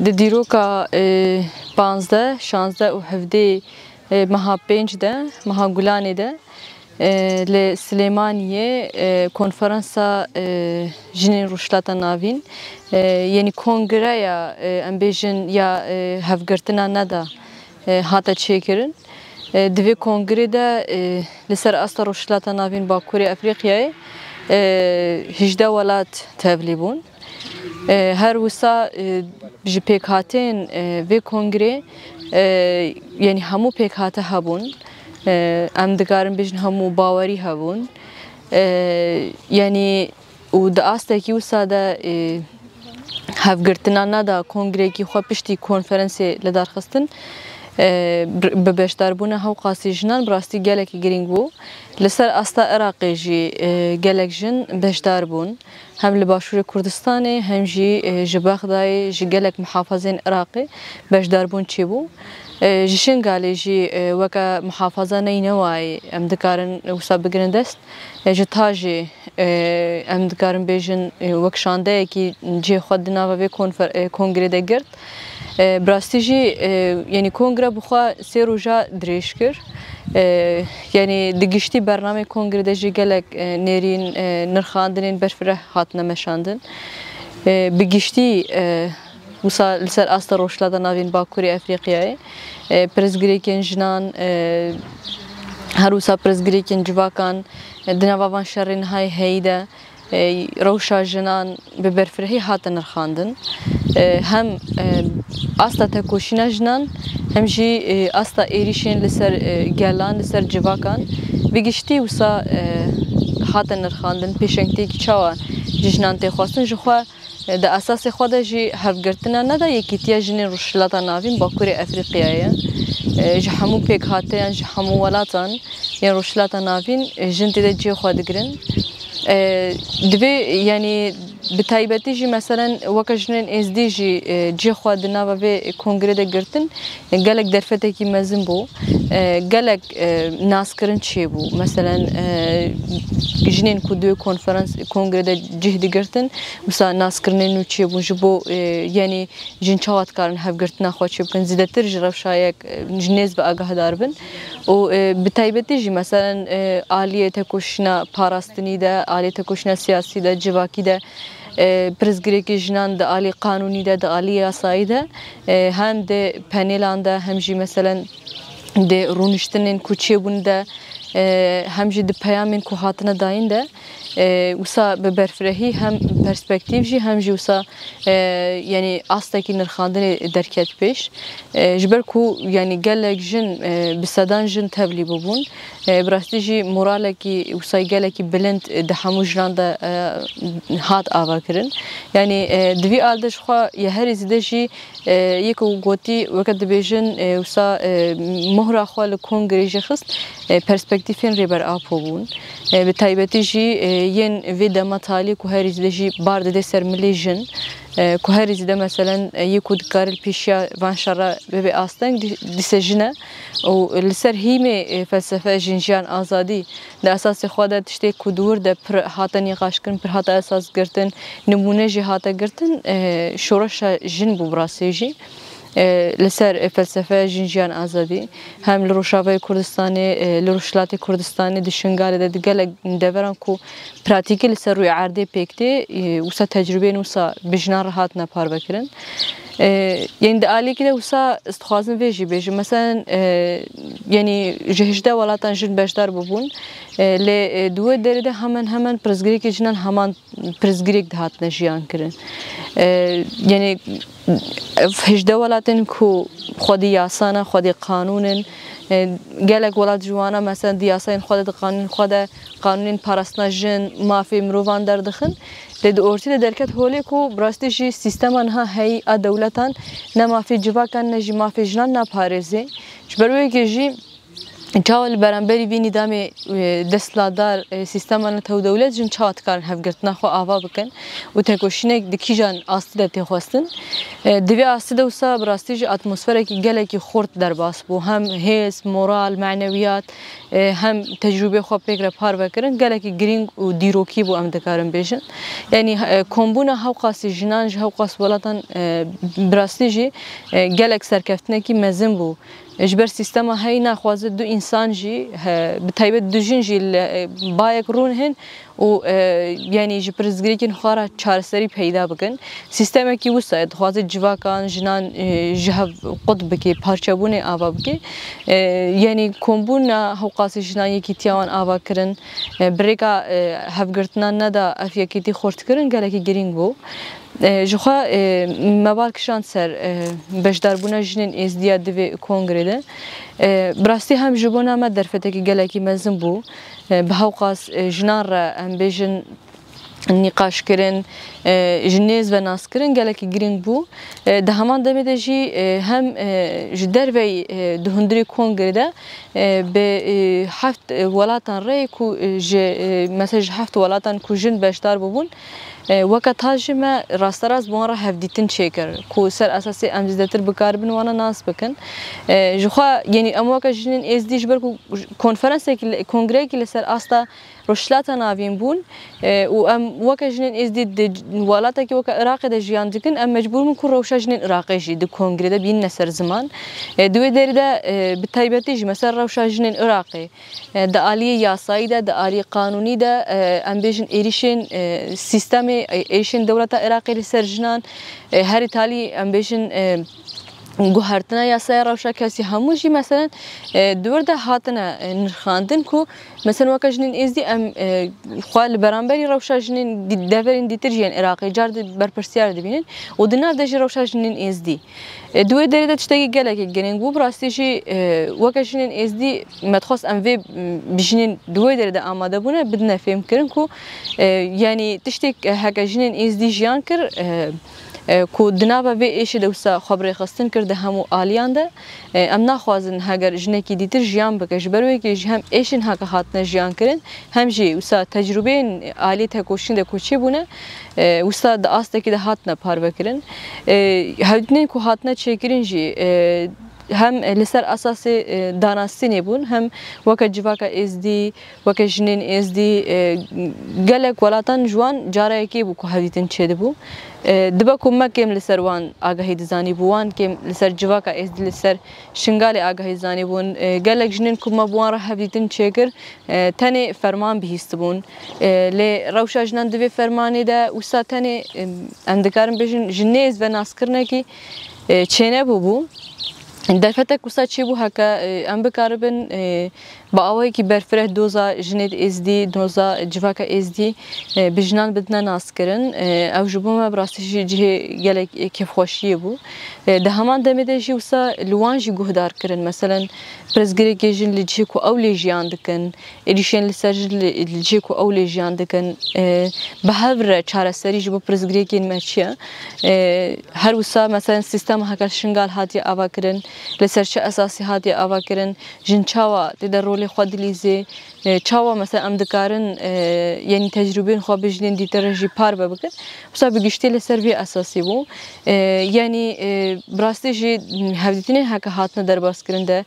Di dîroka 15, 16 û 17 meha 5 de meha Gulanê de li Silêmaniyê konferansa jinên rûşilata navîn yenî kongreya em bêjin ya hevgirtina neda hate çêkirin. Di vê kongrê de li ser asta rûşilata navîn Bakurê Efrîqyayê 18 welat tevlî bûn. Her wisa ji pêkhatiyên vê kongrê yenî hemû pêkhate hebûn. Em dikarin bêjin hemû bawerî hebûn. Yenî û di astekî wisa de hevgirtina neda kongrekî xwe piştî konferansê li darxistin bi beşdarbûna hew qasî jinan bi rastî gelekî girîng bû. Li ser asta Iraqê jî gelek jin beşdar bûn. Hem li Başûrê Kurdistanê hem jî ji Bexdayê ji gelek mihafezên Iraqê beşdarbûn çêbû. Ji Şingalê jî weke mihafeza Neynewayê em dikarin wisa bigirin dest. Ji Tajê em dikarin bêjin wek şandeyekî cê xwe di nava vê kongrê de girt. Bi rastî jî yenî kongre bi xwe sê roja dirêj kir. Yenî di giştî bernameyê kongrê de jî gelek nêrîn nirxandinên berfireh hatine meşandin. Bi giştî wisa li ser asta rûşilata navîn Bakurê Efrîqyayê pirzgirêkên jinan her wisa pirzgirêkên civakan di nava van şerên heyî de rewşa jinan bi berfirehî hatin nirxandin. Hem asta tekoşîna jinan hem jî asta êrîşên li ser gelan li ser civakan bi giştî wisa hatin nirxandin pêşengteyekî çawa ji jinan tê xwestin ji xwe di esasê xwe de jî hevgirtina neda yekîtiya jinên rûşilata navîn Bakurê Efrîqyayê ji hemû pêkhatiyan ji hemû welatan yên rûşilata navîn jin tê de cê xwe digirin. Divê yenî bi taybetî jî meselen weke jinên êzdî jî cê xwe di nava vê kongrê de girtin gelek derfetekî mezin bû. Gelek naskirin çêbû. Meselen jinên ku di konferans kongrê de cih digirtin wisa naskirinên nû çêbûn ji bo yenî jin çawa dikarin hevgirtina xwe çê bikin zîdetir ji rewşayek ji nêz bi agahdar bin. û bi taybetî jî meselen aliyê tekoşîna parastinî de aliyê tekoşîna siyasî de civakî de pirzgirêkê jinan di alî qanûnî de di alî yasayî de hem de panêlan de hem jî meselen di rûniştinên ku çêbûn de hem jî di peyamên ku hatine dayîn de wisa bi berfirehî hem perspektîv jî hem jî wisa yenî astekî nirxandinê derket pêş. Ji ber ku yenî gelek jin bi sedan jin tevlî bibûn bi rastî jî moralekî wisa gelekî bilind di hemû jinan de hat avakirin. Yenî di vî alde ji xwe ya herî zêde jî yek û gotî weke dibêjin wisa mohra xwe li kongrê jî xist perspektîfên rêber apo bûn. Bi taybetî jî yên vê dema talî ku herî zêde jî bar dide ser milê jin ku herî zêde meselen yek û dikare li pêşiya van şerra bibê asteng disejine û li ser hîmê felsefe jin jiyan azadî di esasê xwe de tiştê ku dûr de pir hate nîqaşkirin pir hate esas girtin nimûne jî hate girtin şoreşa jin bû bi rastî jî. Li ser felsefe jin jiyan azadî hem li Rojavayê Kurdistanê li Rûşilatê Kurdistanê di Şingalê de di gelek deveran ku pratîkî li ser rûyê erdê pêk tê wisa tecrübeyên wisa bi jinan re hatine parvekirin. Yenî di aliyekî de wisa ez dixwazim vê jî bêjim meselen yenî ji 18 welatan jin beşdar bibûn lê di wê derê de hemen pirzgirêkê jinan heman pirzgirêk dihatine jiyan kirin. Yenî 18 welatên ku xwedî yasane xwedî qanûnin gelek welat ji wan meselen di yasayên xwe de di qanûnên xwe de qanûnên parastina jin mafê mirovan derdixin lê di ortî de derket holê ku bi rastî jî sîstema niha heyî a dewletan ne mafê civakan ne jî mafê jinan naparêzê. Ji ber wê jî çawa li beramberî vî nîdamê destladar sîstema netew dewlet jin çawa dikarin hevgirtina xwe ava bikin û tekoşînek di kîjan astî de tê xwestin. دوی آسی دوسا براستی جی اتمسفره کی گله کی خورد در باس بو هم حس مورال معنویات هم تجربه خو پیگر پار وکرن گله کی گرینگ و دیروکی بو ام دکارم بیشن یعنی کومبونا هاوقاسی جنان ج هاوقاس ولاتن براستی جی گله سرکفتنه کی مزن بو اجبر سیستم هایی نخوازه دو انسان جی بتایبت دو جن جی باید رون هن و یعنی جی پرزگری کن خارا چارسری پیدا بکن سیستم کی وسایت خوازه جواکان جنان جهب قطب کی پارچابون آوا بکی یعنی کومبون هوقاسی جنان یکی تیاوان آوا کرن بریکا هفگرتنا ندا افیا کیتی خورد کرن گله کی گرینگ بو جخوا مبارک شان سر بشدار بونا جنین ازدیا دوی کنگره براستی هم جبونا ما درفته که گله کی مزن بو به هوقاس جنان را هم بیجن نقاش کرن جنیز و ناس کرن گله کی گرینگ بو ده همان دمی ده جی هم جدر وی دهندری کنگره ده به هفت ولاتان ری کو مثلا هفت ولاتان کو جن بشدار ببون وقت هاجی ما راستراز بوان را هفدیتن چیکر کو سر اساسی امزدتر بکار بن وانا ناس بکن جخوا یعنی امواک جنین از دیش بر کو کنفرانس کی کنگره کی لسر استا روشلاتا ناوین بون و ام وقت جنین از دی ولاتا کی وقت عراق ده جیان دکن ام مجبور من کو روشا جنین عراقی جی د کنگره ده بین نسر زمان دوی دری ده بتایبتی جی مثلا روشا جنین عراقی د عالی یاسایی ده د عالی قانونی ده ام بیشن ایریشن سیستم ایشن دولت عراقی لسر جنان هر تالی ام بیشن گوهرتنا یاسای روشا کسی هموشی مثلا دور ده هاتنا نرخاندن کو مثلا وقت جنین ازدی ام خوال برانبری روشا جنین دورین دیتر جین عراقی جارد برپرسیار دبینن و دنار دجی روشا جنین ازدی دوی داری ده تشتگی گله که گرینگ بو براستیشی وقت جنین ازدی متخص ام وی بجنین دوی داری ده آماده بونه بدنا فهم کرن کو یعنی تشتگ هک جنین ازدی جیان کر کو دنابا به ایش دوسا خبر خستن کرده همو آلیان ده ام نخوازن هگر جنکی دیتر جیان بکش بروی که هم ایشن هک هاتنه جیان کرن هم جی وسا تجربه آلی تکوشین ده کوچی بونه وسا ده آسته که ده هاتنه پار بکرن هدنین کو هاتنه چیکرین جی هم لسر اساس دانستنی بون هم وقت جواکا ازدی وقت جنین ازدی گلک ولاتن جوان جاره کی بو کو هدیتن چه بو دبا کومه کم لسر وان آگاهی دزانی بوان کم لسر جواکا ازدی لسر شنگال آگاهی دزانی بون گلک جنین کومه بوان را هدیتن چهکر تنی فرمان بهیست بون ل روشا جنان دوی فرمانی ده وسا تنی اندکارم بجن جنیز و ناسکرنه کی چینه بو درفته کسا چی بو هکا ام بکاربن با آوایی که برفره دوزا جنید ازدی دوزا جواکا ازدی بجنان بدنا ناس کرن او جبو ما براستشی جه گله کف خوشیه بو ده همان دمه ده جی وسا لوان جی گهدار کرن مثلا پرزگری که جن لجه کو او لیجیان دکن ایلیشن لسر لجه کو او لیجیان دکن به هر چاره سری جبو پرزگری که نمچیه هر وسا مثلا سیستم هکا شنگال هاتی آوا کرن لسر چه اساسی هاتی آوا کرن جن چاوا دیده رول خود لیزه چاوا مثلا ام دکارن یعنی تجربه خو بجنین دیتر جی پار بکن وسا بگشتی لسر وی اساسی بو یعنی براستی جی هفدیتنین هکا هاتنا در باس کرنده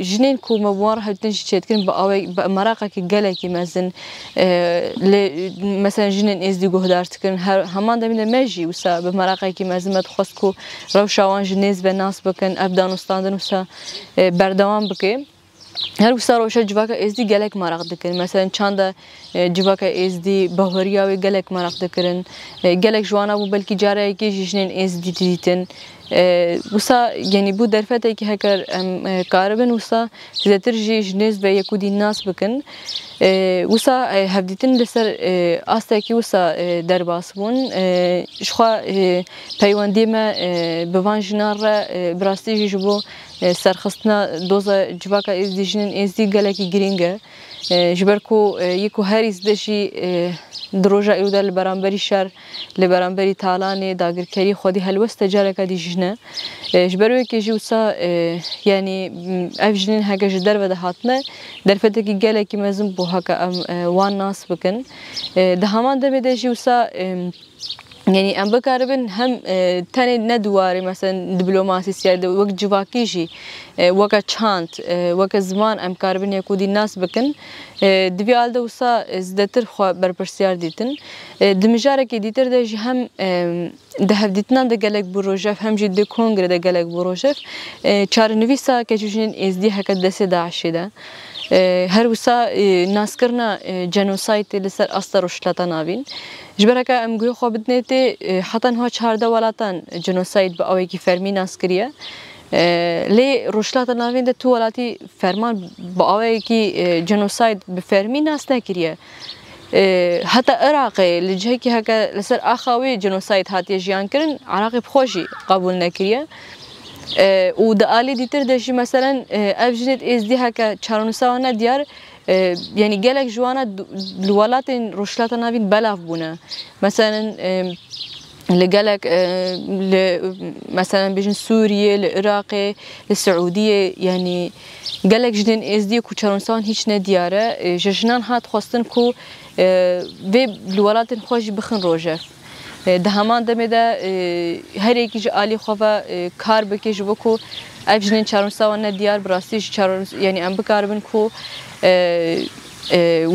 جنین کو مبوار هفدیتن جی چید کرن با آوی مراقه که گله که مزن مثلا جنین ازدی گهدار تکرن همان دمینه مجی وسا به مراقه که مزن مدخواست کو روشاوان جنیز به ناس بکن ابدان استاندن وسا بردوام بکن هر وسا روشا جواکا ازدی گلک مراق دکرن مثلا چند جواکا ازدی بهوریا و گلک مراق دکرن گلک جوانا بو بلکی جاره کی جنین ازدی دیتن وسا یعنی بو درفته که هکر کاربن وسا زیاتر جنیز و یکودی ناس بکن وسا هفدیتن لسر آسته کی وسا در باس بون شخوا پیوندی ما بوان جنار براستی جبو سرخستنا دوزا جواکا ازدی جنین ازدی گلکی گرینگه جبرکو یکو هریز دشی دروجا ایودا لبرانبری شر لبرانبری تالانه داگرکری خودی هلوست جاره کدی جنه جبروی که جوسا یعنی افجنین هکه جدر و دهاتنه در فته کی گله کی مزم بو هکه وان ناس بکن ده همان ده بده جوسا يعني ام بكاربن هم تاني ندواري مثلا دبلوماسي سيادة وقت جواكيجي وقت شانت وقت زمان ام كاربن يكودي الناس بكن دبي آلده وسا زدتر خوا برپرسیار دیتن دمجاره که دیتر دهجی هم ده هفدیتنان ده گلک بروجف هم جد کنگره ده گلک بروجف چارنویسا که جوجین ازدی حکت دست داعشی ده هر وسا ناس کرنا جنوسايد لسر أصلا رشلتا نابين جبركا ام گوی خو بدنيتي حتى هو 14 ولاتان جنوسايد بأوي كي فرمي ناس كريا لي رشلتا نابين ده تو ولاتي فرمان بأوي كي جنوسايد بفرمي ناس نكريا حتى عراقي لجهه كي هكا لسر اخاوي جنوسايد هاتي جيان كرن عراقي بخوشي قبول نكريا وده آلي ديتر دشي مثلا أبجنت إزدي هكا چارونساوانا ديار يعني جالك جوانا الولات رشلات نابين بلاف بونا مثلا لقالك مثلا بيجن سوريا العراق السعودية يعني قالك جدين إزدي كو چارونساوان هيش ندياره جشنان هات خواستن كو في الولات خوش بخن روجف ده همان دمه ده هر یکی ج عالی خواه کار بکش بکو افجنین چارونساوان دیار براستیش چارونس یعنی ام بکاربن کو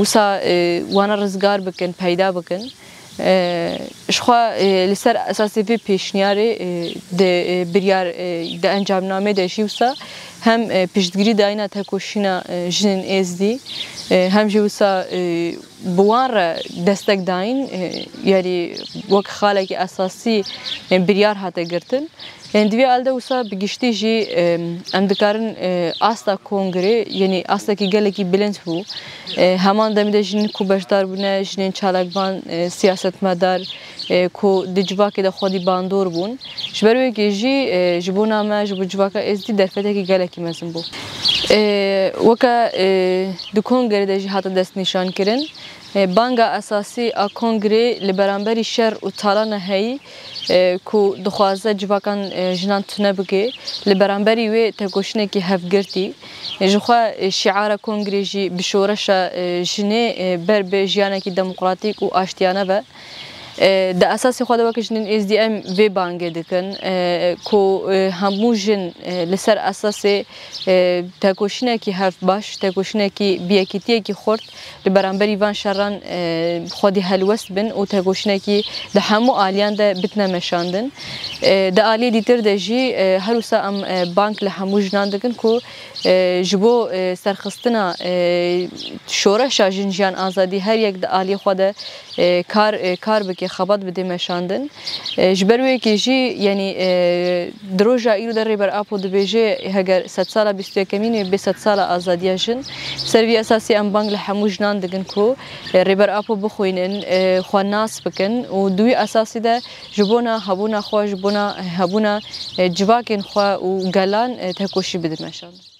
وسا وانا رزگار بکن پیدا بکن اشخوا لسر اساسی في پیشنیاری ده بریار ده انجام نامه دهشی وسا هم پیشگیری داینا تکوشینا جنین ازدی هم جوسا بوار دستک داین یعنی وقت خاله کی اساسی بریار هاته گرتن يعني دوی آلده وسا بگشتی جی ام دکارن آستا کنگره یعنی آستا کی گله کی بلند هو همان دمیده جن کو بشدار بونه جنین چالکبان سیاست مدار کو دجواک ده خودی باندور بون جبروی کی جی جبونا ما جبو جواک ازدی درفته کی گله کی مزن بو وکا دکونگره ده جی هاته دست نشان کرن بانگا اساسی ا کنگره لبرانبری شر و طالان هی کو دخوازه جواکان جنان تنه بگه لبرانبری وی تگوشنه کی هفگرتی جخوا شعار کنگره جی بشورش جنه بر به جیانه کی دموکراتیک و آشتیانه و ده اساسی خود وکش نین از دی ام وی بانگه دکن کو همو جن لسر اساسی تگوشنه کی هف باش تگوشنه کی بیاکیتیه کی خورد لبرانبری وان شران خودی هلوست بن و تگوشنه کی ده همو آلیان ده بتنه مشاندن ده آلی دیتر ده جی هروسا ام بانک لهمو جنان دکن کو جبو سرخستنا شورش جنجان آزادی هر یک ده آلی خود کار بکی خبات بده مشاندن جبروی که جی یعنی دروجا ایرو در ریبر آپو دبیجه هگر 100 ساله 21 کمینه به 100 ساله آزادی جن سروی اساسی ام بانک لهمو جنان دکن کو ریبر آپو بخوینن خو ناس بکن و دوی اساسی ده جبونا هبونا خو جبونا هبونا جواکن خو و گلان تکوشی بده مشاندن